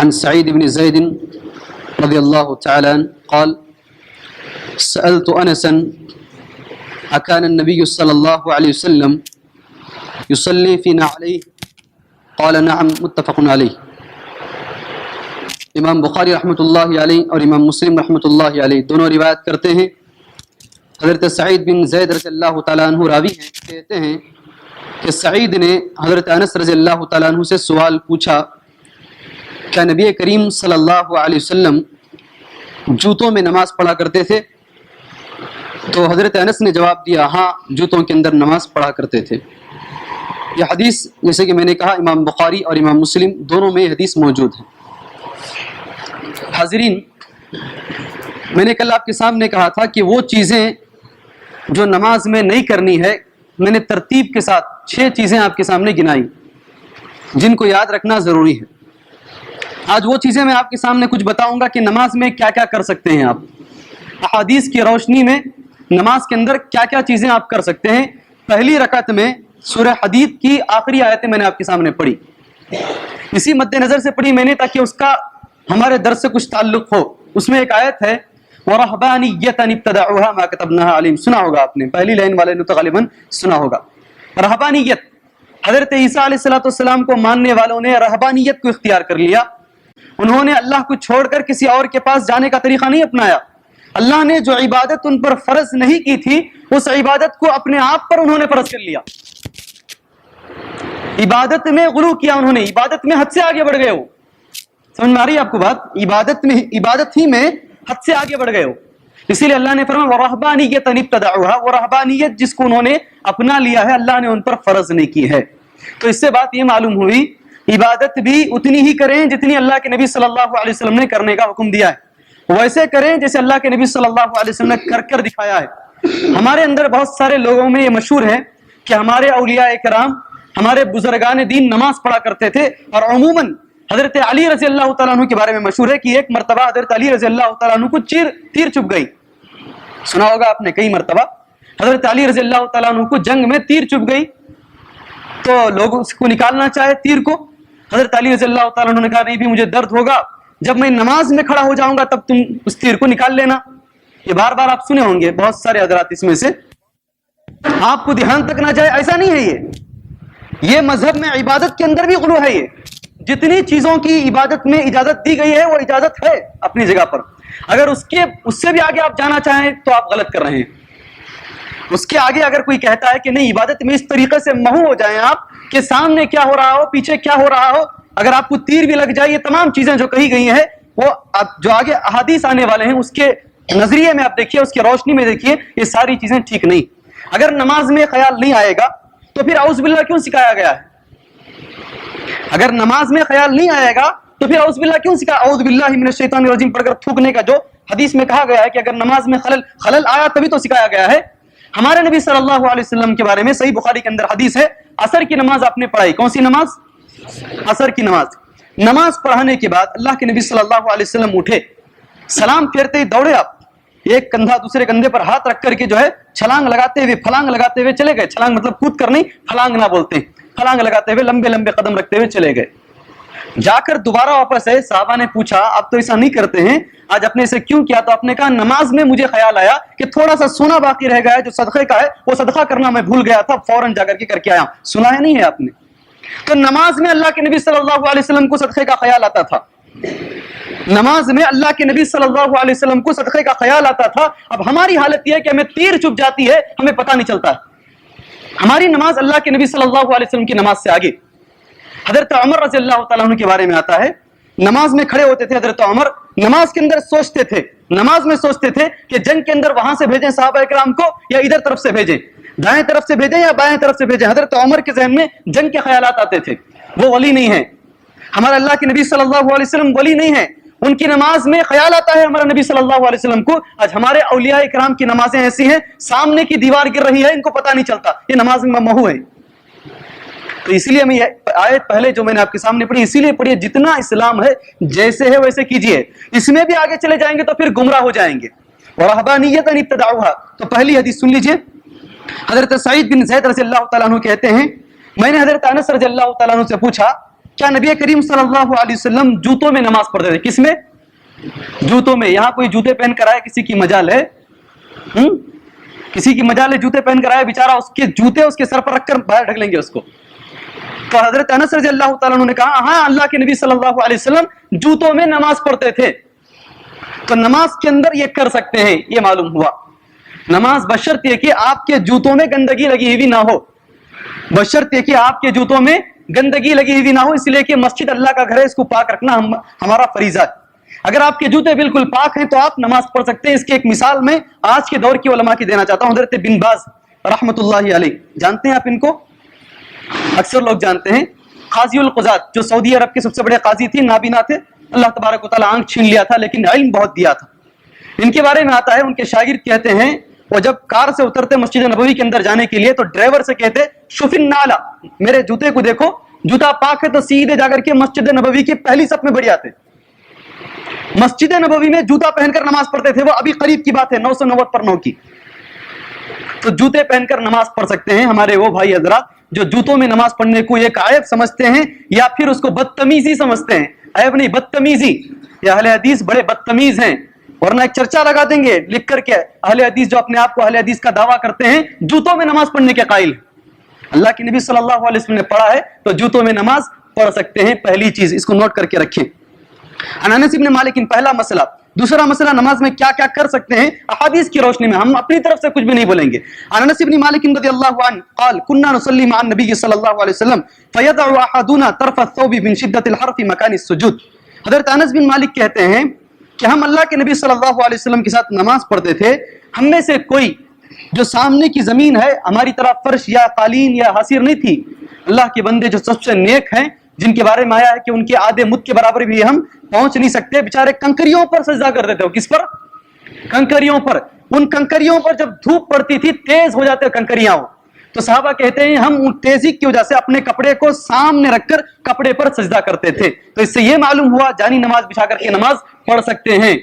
عن سعيد بن زيد رضي الله تعالى عنه قال سألت أنسا أكان النبي صلى الله عليه وسلم يصلي فينا عليه قال نعم متفق عليه. امام بخاری رحمۃ اللہ علیہ اور امام مسلم رحمۃ اللہ علیہ دونوں روایت کرتے ہیں. حضرت سعید بن زید رضی اللہ تعالیٰ عنہ راوی ہیں، کہتے ہیں کہ سعید نے حضرت انس رضی اللہ تعالیٰ عنہ سے سوال پوچھا کیا نبی کریم صلی اللہ علیہ وسلم جوتوں میں نماز پڑھا کرتے تھے؟ تو حضرت انس نے جواب دیا ہاں جوتوں کے اندر نماز پڑھا کرتے تھے. یہ حدیث جیسے کہ میں نے کہا امام بخاری اور امام مسلم دونوں میں حدیث موجود ہے. حاضرین، میں نے کل آپ کے سامنے کہا تھا کہ وہ چیزیں جو نماز میں نہیں کرنی ہے، میں نے ترتیب کے ساتھ 6 چیزیں آپ کے سامنے گنائی جن کو یاد رکھنا ضروری ہے. آج وہ چیزیں میں آپ کے سامنے کچھ بتاؤں گا کہ نماز میں کیا کیا کر سکتے ہیں آپ. احادیث کی روشنی میں نماز کے اندر کیا کیا چیزیں آپ کر سکتے ہیں. پہلی رکعت میں سورہ حدید کی آخری آیتیں میں نے آپ کے سامنے پڑھی، اسی مد نظر سے پڑھی میں نے تاکہ اس کا ہمارے درس سے کچھ تعلق ہو. اس میں ایک آیت ہے وَرَهْبَانِيَّةً ابْتَدَعُوهَا مَا كَتَبْنَاهَا عَلَيْهِمْ، سنا ہوگا آپ نے، پہلی لائن والے نے تو غالباً سنا ہوگا. رہبانیت، حضرت عیسیٰ علیہ السلام کو ماننے والوں نے رہبانیت کو اختیار کر لیا. انہوں نے اللہ کو چھوڑ کر کسی اور کے پاس جانے کا طریقہ نہیں اپنایا. اللہ نے جو عبادت ان پر فرض نہیں کی تھی اس عبادت کو اپنے آپ پر انہوں نے فرض کر لیا. عبادت میں غلو کیا انہوں نے، عبادت میں حد سے آگے بڑھ گئے ہو. سمجھ میں آ رہی ہے آپ کو بات؟ عبادت ہی میں حد سے آگے بڑھ گئے ہو. اسی لیے اللہ نے فرمایا وَرَهْبَانِيَّةً ابْتَدَعُوهَا، وہ رہبانیت جس کو انہوں نے اپنا لیا ہے اللہ نے ان پر فرض نہیں کی ہے. تو اس سے بات یہ معلوم ہوئی عبادت بھی اتنی ہی کریں جتنی اللہ کے نبی صلی اللہ علیہ وسلم نے کرنے کا حکم دیا ہے، ویسے کریں جیسے اللہ کے نبی صلی اللہ علیہ وسلم نے کر دکھایا ہے. ہمارے اندر بہت سارے لوگوں میں یہ مشہور ہے کہ ہمارے اولیاء کرام، ہمارے بزرگان دین نماز پڑھا کرتے تھے، اور عموماً حضرت علی رضی اللہ تعالیٰ عنہ کے بارے میں مشہور ہے کہ ایک مرتبہ حضرت علی رضی اللہ تعالیٰ عنہ کو تیر چبھ گئی. سنا ہوگا آپ نے کئی مرتبہ حضرت علی رضی اللہ تعالیٰ عنہ کو جنگ میں تیر چبھ گئی تو لوگ اس کو نکالنا چاہے تیر کو. حضرت علی رضی اللہ تعالیٰ عنہ نے کہا نہیں بھی مجھے درد ہوگا، جب میں نماز میں کھڑا ہو جاؤں گا تب تم اس تیر کو نکال لینا. یہ بار بار آپ سنے ہوں گے بہت سارے حضرات اس میں سے، آپ کو دھیان تک نہ جائے ایسا نہیں ہے. یہ مذہب میں عبادت کے اندر بھی غلو ہے. یہ جتنی چیزوں کی عبادت میں اجازت دی گئی ہے وہ اجازت ہے اپنی جگہ پر، اگر اس سے بھی آگے آپ جانا چاہیں تو آپ غلط کر رہے ہیں. اس کے آگے اگر کوئی کہتا ہے کہ نہیں عبادت میں اس طریقے سے محو ہو جائیں آپ کہ سامنے کیا ہو رہا ہو پیچھے کیا ہو رہا ہو، اگر آپ کو تیر بھی لگ جائے، یہ تمام چیزیں جو کہی گئی ہیں وہ جو آگے احادیث آنے والے ہیں اس کے نظریے میں آپ دیکھیے، اس کی روشنی میں دیکھیے، یہ ساری چیزیں ٹھیک نہیں. اگر نماز میں خیال نہیں آئے گا تو پھر اعوذ باللہ کیوں سکھایا گیا ہے؟ اگر نماز میں خیال نہیں آئے گا تو پھر اعوذ باللہ کیوں سکھایا؟ اعوذ باللہ من الشیطان الرجیم پڑھ کر تھوکنے کا جو حدیث میں کہا گیا ہے کہ اگر نماز میں خلل آیا تبھی تو سکھایا گیا ہے. ہمارے نبی صلی اللہ علیہ وسلم کے بارے میں صحیح بخاری کے اندر حدیث ہے، عصر کی نماز آپ نے پڑھائی. کون سی نماز؟ عصر کی نماز. نماز پڑھانے کے بعد اللہ کے نبی صلی اللہ علیہ وسلم اٹھے، سلام پھیرتے ہی دوڑے آپ، ایک کندھا دوسرے کندھے پر ہاتھ رکھ کر کے جو ہے چھلانگ لگاتے ہوئے پھلانگ لگاتے ہوئے چلے گئے. چھلانگ مطلب کود کر نہیں، پھلانگ نہ بولتے، پھلانگ لگاتے ہوئے لمبے لمبے قدم رکھتے ہوئے چلے گئے. جا کر دوبارہ واپس آئے، صحابہ نے پوچھا آپ تو ایسا نہیں کرتے ہیں، آج آپ نے اسے کیوں کیا؟ تو آپ نے کہا نماز میں مجھے خیال آیا کہ تھوڑا سا سونا باقی رہ گیا ہے جو صدقے کا ہے، وہ صدقہ کرنا میں بھول گیا تھا، فوراً جا کر کے آیا. سنا ہے نہیں ہے آپ نے؟ تو نماز میں اللہ کے نبی صلی اللہ علیہ وسلم کو صدقے کا خیال آتا تھا. نماز میں اللہ کے نبی صلی اللہ علیہ وسلم کو صدقے کا خیال آتا تھا. اب ہماری حالت یہ ہے کہ ہمیں تیر چپ جاتی ہے، ہمیں پتہ نہیں چلتا. ہماری نماز اللہ کے نبی صلی اللہ علیہ وسلم کی نماز سے آگے. حضرت عمر رضی اللہ تعالیٰ عنہ کے بارے میں آتا ہے، نماز میں کھڑے ہوتے تھے حضرت عمر، نماز کے اندر سوچتے تھے، نماز میں سوچتے تھے کہ جنگ کے اندر وہاں سے بھیجیں صحابہ کرام کو یا ادھر طرف سے بھیجیں، دائیں طرف سے بھیجیں یا بائیں طرف سے بھیجیں. حضرت عمر کے ذہن میں جنگ کے خیالات آتے تھے. وہ ولی نہیں ہے، ہمارا اللہ کے نبی صلی اللہ علیہ وسلم ولی نہیں ہے، ان کی نماز میں خیال آتا ہے ہمارا نبی صلی اللہ علیہ وسلم کو. آج ہمارے اولیاء کرام کی نمازیں ایسی ہیں، سامنے کی دیوار گر رہی ہے ان کو پتہ نہیں چلتا یہ نماز میں محو ہے. تو اسی لیے میں یہ آیت پہلے جو میں نے آپ کے سامنے پڑھی اسی لیے پڑھی، جتنا اسلام ہے جیسے ہے ویسے کیجئے، اس میں بھی آگے چلے جائیں گے تو پھر گمراہ ہو جائیں گے. ورہبانیۃ ابتدعوها، تو پہلی حدیث سن لیجئے. حضرت سعید بن زید رضی اللہ تعالیٰ عنہ کہتے ہیں میں نے حضرت انس رضی اللہ تعالیٰ عنہ سے پوچھا کیا نبی کریم صلی اللہ علیہ وسلم جوتوں میں نماز پڑھتے تھے؟ کس میں؟ جوتوں میں. یہاں کوئی جوتے پہن کر آئے، کسی کی مجال ہے؟ کسی کی مجال ہے جوتے پہن کر آئے، بیچارہ اس کے جوتے اس کے سر پر رکھ کر باہر ڈھک لیں گے اس کو. تو حضرت انس رضی اللہ تعالیٰ عنہ نے کہا ہاں اللہ کے نبی صلی اللہ علیہ وسلم جوتوں میں نماز پڑھتے تھے. تو نماز کے اندر یہ کر سکتے ہیں، یہ معلوم ہوا. نماز بشرط یہ کہ آپ کے جوتوں میں گندگی لگی ہوئی نہ ہو، بشرط یہ کہ آپ کے جوتوں میں گندگی لگی ہوئی نہ ہو، اس لیے کہ مسجد اللہ کا گھر ہے، اس کو پاک رکھنا ہمارا فریضہ ہے. اگر آپ کے جوتے بالکل پاک ہیں تو آپ نماز پڑھ سکتے ہیں. اس کی ایک مثال میں آج کے دور کی علماء کی دینا چاہتا ہوں. حضرت بن باز رحمۃ اللہ علیہ، جانتے ہیں آپ ان کو؟ اکثر لوگ جانتے ہیں. قاضی القضات، جو سعودی عرب کے سب سے بڑے قاضی تھے، نابینا تھے، اللہ تبارک و تعالیٰ آنکھ چھین لیا تھا لیکن علم بہت دیا تھا. ان کے بارے میں آتا ہے، ان کے شاگرد کہتے ہیں وہ جب کار سے اترتے مسجد نبوی کے اندر جانے کے لیے تو ڈرائیور سے کہتے شوف النعل، میرے جوتے کو دیکھو، جوتا پاک ہے تو سیدھے جا کر کے مسجد نبوی کی پہلی صف میں بڑھ جاتے. مسجد نبوی میں جوتا پہن کر نماز پڑھتے تھے. وہ ابھی قریب کی بات ہے، 990 پر 9 کی. تو جوتے پہن کر نماز پڑھ سکتے ہیں ہمارے وہ بھائی حضرات جو جوتوں میں نماز پڑھنے کو ایک عیب سمجھتے ہیں یا پھر اس کو بدتمیزی سمجھتے ہیں. عیب نہیں، بدتمیزی. یہ اہل حدیث بڑے بدتمیز ہیں، ورنہ ایک چرچا لگا دیں گے لکھ کر کے. اہل حدیث جو اپنے آپ کو اہل حدیث کا دعویٰ کرتے ہیں جوتوں میں نماز پڑھنے کے قائل. اللہ کے نبی صلی اللہ علیہ وسلم نے پڑھا ہے تو جوتوں میں نماز پڑھ سکتے ہیں. پہلی چیز اس کو نوٹ کر کے رکھیں. انس بن مالک پہلا مسئلہ. دوسرا مسئلہ نماز میں کیا کیا کر سکتے ہیں احادیث کی روشنی میں، ہم اپنی طرف سے کچھ بھی نہیں بولیں گے. انس بن مالک رضی اللہ عنہ قال كنا نصلي مع النبي صلی اللہ علیہ وسلم فيضع احدنا طرف الثوب من شدة الحر في مكان السجود. حضرت انس بن مالک کہتے ہیں کہ ہم اللہ کے نبی صلی اللہ علیہ وسلم کے ساتھ نماز پڑھتے تھے. ہم میں سے کوئی جو سامنے کی زمین ہے ہماری طرف فرش یا قالین یا حصیر نہیں تھی. اللہ کے بندے جو سب سے نیک ہیں، جن کے بارے میں آیا ہے کہ ان کے آدھے مد کے برابر بھی ہم پہنچ نہیں سکتے، بیچارے کنکریوں پر سجدہ کر دیتے ہو. کس پر؟ کنکریوں پر. ان کنکریوں پر جب دھوپ پڑتی تھی تیز ہو جاتے کنکریاں ہو، تو صحابہ کہتے ہیں ہم ان تیزی کی وجہ سے اپنے کپڑے کو سامنے رکھ کر کپڑے پر سجدہ کرتے تھے. تو اس سے یہ معلوم ہوا جانی نماز بچھا کر کے نماز پڑھ سکتے ہیں.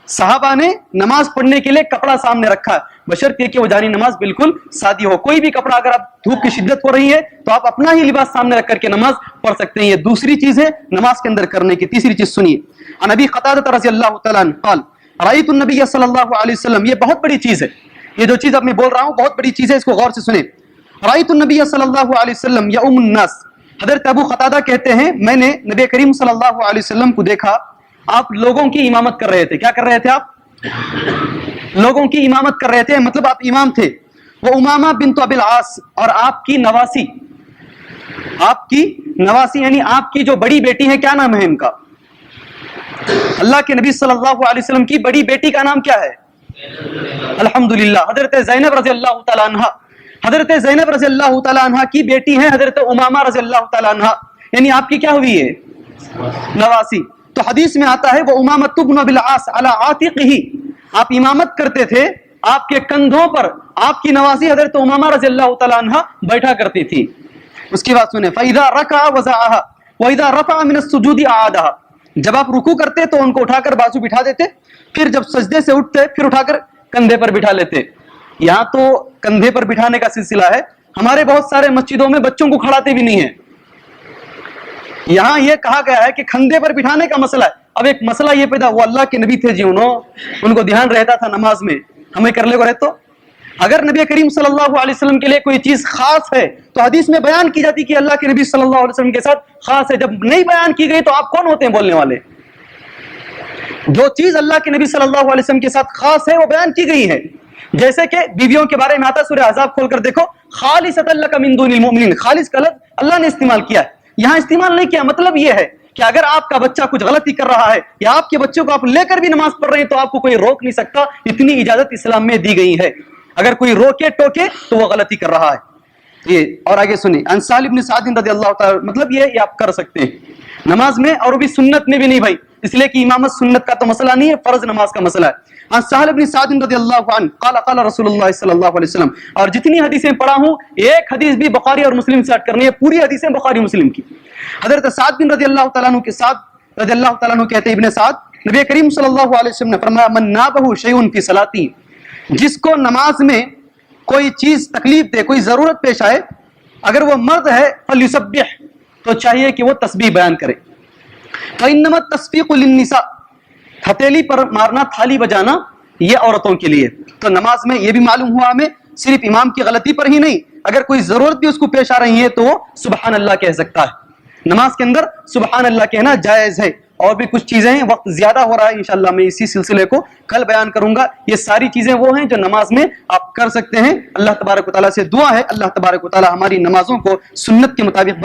صحابہ نے نماز پڑھنے کے لیے کپڑا سامنے رکھا، بشرط یہ کہ وہ جانی نماز بالکل سادی ہو. کوئی بھی کپڑا، اگر آپ دھوپ کی شدت ہو رہی ہے تو آپ اپنا ہی لباس سامنے رکھ کر کے نماز پڑھ سکتے ہیں. یہ دوسری چیز ہے نماز کے اندر کرنے کی. تیسری چیز سنیے. عن ابی قتادہ رضی اللہ تعالیٰ عنہ قال رأیت النبی صلی اللہ علیہ وسلم. یہ بہت بڑی چیز ہے، یہ جو چیز اب میں بول رہا ہوں بہت بڑی چیز ہے، اس کو غور سے سنیں. رأیت النبی صلی اللہ علیہ وسلم یؤم الناس. حضرت ابو قتادہ کہتے ہیں میں نے نبی کریم صلی اللہ علیہ وسلم کو دیکھا آپ لوگوں کی امامت کر رہے تھے. کیا کر رہے تھے؟ آپ لوگوں کی امامت کر رہے تھے، مطلب آپ امام تھے. وہ امامہ بنت ابی العاص، اور آپ کی نواسی، آپ کی نواسی یعنی آپ کی جو بڑی بیٹی ہے، کیا نام ہے ان کا؟ اللہ کے نبی صلی اللہ علیہ وسلم کی بڑی بیٹی کا نام کیا ہے؟ الحمدللہ حضرت زینب رضی اللہ تعالیٰ عنہ. حضرت زینب رضی اللہ تعالیٰ عنہ کی بیٹی ہے حضرت امامہ رضی اللہ تعالیٰ عنہ، یعنی آپ کی کیا ہوئی ہے؟ نواسی. تو حدیث میں آتا ہے وہ امامۃ بن ابی العاص علی عاتقہ، آپ امامت کرتے تھے، آپ کے کندھوں پر آپ کی نواسی حضرت امامہ رضی اللہ تعالیٰ عنہ بیٹھا کرتی تھی. اس کی بات سنیں. فَإِذَا رَكَعَ وَزَعَهَا وَإِذَا رَفَعَ مِنَ السُّجُودِ أَعَادَهَا. جب آپ رکوع کرتے تو ان کو اٹھا کر بازو بٹھا دیتے، پھر جب سجدے سے اٹھتے پھر اٹھا کر کندھے پر بٹھا لیتے. یہاں تو کندھے پر بٹھانے کا سلسلہ ہے، ہمارے بہت سارے مسجدوں میں بچوں کو کھڑاتے بھی نہیں ہیں. یہاں یہ کہا گیا ہے کہ کندھے پر بٹھانے کا مسئلہ ہے. اب ایک مسئلہ یہ پیدا وہ اللہ کے نبی تھے جی، ان کو دھیان رہتا تھا نماز میں، ہمیں کر لے کو رہتا. اگر نبی کریم صلی اللہ علیہ وسلم کے لیے کوئی چیز خاص ہے تو حدیث میں بیان کی جاتی کہ اللہ کے نبی صلی اللہ علیہ وسلم کے ساتھ خاص ہے. جب نہیں بیان کی گئی تو آپ کون ہوتے ہیں بولنے والے؟ جو چیز اللہ کے نبی صلی اللہ علیہ وسلم کے ساتھ خاص ہے وہ بیان کی گئی ہے. جیسے کہ بیویوں کے بارے میں آتا سورہ احزاب کھول کر دیکھو، خالصۃ لک من دون المؤمنین. خالص کا لفظ اللہ نے استعمال کیا ہے، یہاں استعمال نہیں کیا. مطلب یہ ہے کہ اگر آپ کا بچہ کچھ غلطی کر رہا ہے یا آپ کے بچوں کو آپ لے کر بھی نماز پڑھ رہے ہیں تو آپ کو کوئی روک نہیں سکتا. اتنی اجازت اسلام میں دی گئی ہے. اگر کوئی روکے ٹوکے تو وہ غلطی کر رہا ہے. یہ اور آگے سنیں. عن سہل بن سعد رضی اللہ تعالی، مطلب یہ آپ کر سکتے ہیں نماز میں، اور بھی سنت میں بھی نہیں بھائی، اس لیے کہ امامت سنت کا تو مسئلہ نہیں ہے، فرض نماز کا مسئلہ ہے. عن سہل بن سعد رضی اللہ عنہ قال قال رسول اللہ صلی اللہ علیہ وسلم. اور جتنی حدیثیں پڑھا ہوں ایک حدیث بھی بخاری اور مسلم سے ہٹ کرنی ہے، پوری حدیثیں بخاری مسلم کی. حضرت سعد بن رضی اللہ تعالیٰ عنہ کے ساتھ رضی اللہ تعالیٰ عنہ کہتے ہیں ابن سعد، نبی کریم صلی اللہ علیہ وسلم نے فرمایا من نابہ شیء فی صلاتی، جس کو نماز میں کوئی چیز تکلیف دے، کوئی ضرورت پیش آئے، اگر وہ مرد ہے فلیسبح، تو چاہیے کہ وہ تسبیح بیان کرے. فإنما التصفيق للنساء, ہتھیلی پر مارنا, تھالی بجانا, یہ عورتوں کے لیے. تو نماز میں یہ بھی معلوم ہوا ہمیں, صرف امام کی غلطی پر ہی نہیں, اگر کوئی ضرورت بھی اس کو پیش آ رہی ہے تو وہ سبحان اللہ کہہ سکتا ہے. نماز کے اندر سبحان اللہ کہنا جائز ہے. اور بھی کچھ چیزیں ہیں, وقت زیادہ ہو رہا ہے, انشاءاللہ میں اسی سلسلے کو کل بیان کروں گا. یہ ساری چیزیں وہ ہیں جو نماز میں آپ کر سکتے ہیں. اللہ تبارک و تعالیٰ سے دعا ہے, اللہ تبارک و تعالیٰ ہماری نمازوں کو سنت کے مطابق